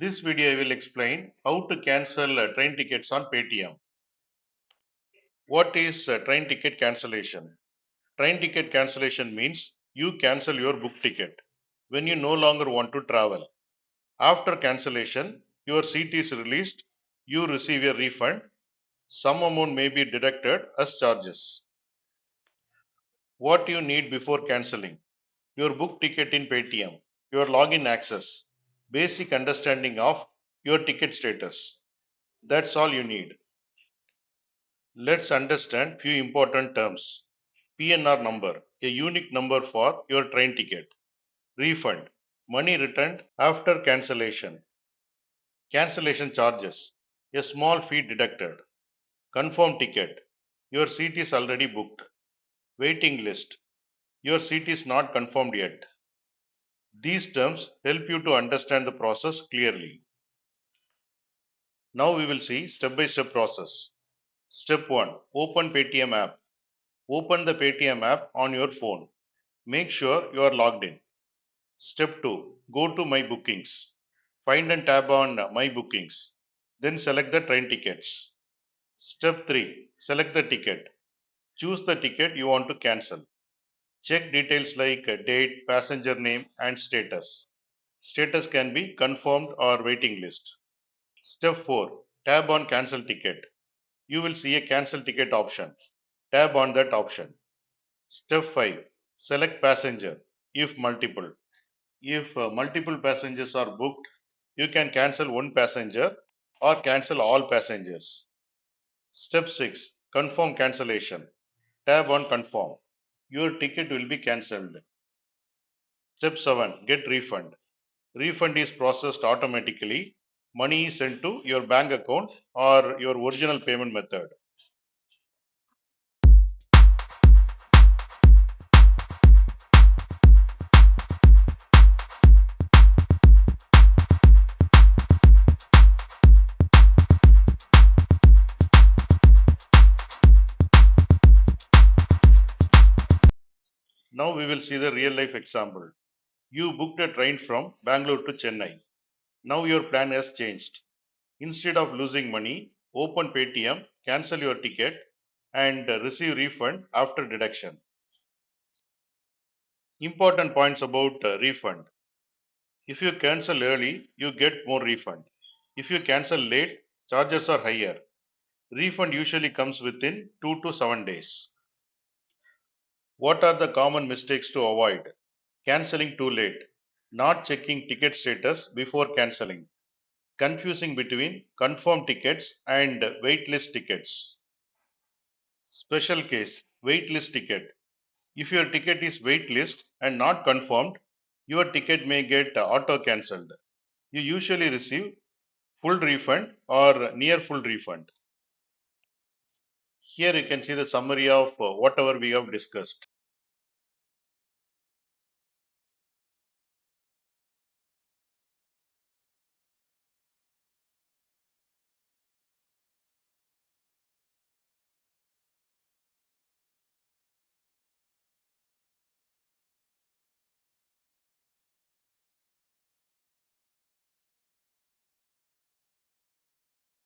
This video I will explain how to cancel train tickets on Paytm. What is train ticket cancellation? Train ticket cancellation means you cancel your book ticket when you no longer want to travel. After cancellation, your seat is released, you receive a refund, some amount may be deducted as charges. What you need before cancelling? Your book ticket in Paytm, your login access, basic understanding of your ticket status. That's all you need. Let's understand few important terms. PNR number, a unique number for your train ticket. Refund, money returned after cancellation. Cancellation charges, a small fee deducted. Confirm ticket, your seat is already booked. Waiting list, your seat is not confirmed yet. These terms help you to understand the process clearly. Now we will see step-by-step process. Step 1. Open Paytm app. Open the Paytm app on your phone. Make sure you are logged in. Step 2. Go to My Bookings. Find and tab on My Bookings. Then select the train tickets. Step 3. Select the ticket. Choose the ticket you want to cancel. Check details like date, passenger name and status. Status can be confirmed or waiting list. Step 4. Tab on Cancel Ticket. You will see a cancel ticket option. Tab on that option. Step 5. Select passenger if multiple. If multiple passengers are booked, you can cancel one passenger or cancel all passengers. Step 6. Confirm cancellation. Tab on Confirm. Your ticket will be cancelled. Step 7. Get refund. Refund is processed automatically. Money is sent to your bank account or your original payment method. Now we will see the real life example. You booked a train from Bangalore to Chennai. Now your plan has changed. Instead of losing money, open Paytm, cancel your ticket and receive refund after deduction. Important points about refund. If you cancel early, you get more refund. If you cancel late, charges are higher. Refund usually comes within 2 to 7 days. What are the common mistakes to avoid? Cancelling too late, not checking ticket status before cancelling, confusing between confirmed tickets and waitlist tickets. Special case, waitlist ticket. If your ticket is waitlist and not confirmed, your ticket may get auto cancelled. You usually receive full refund or near full refund. Here you can see the summary of whatever we have discussed.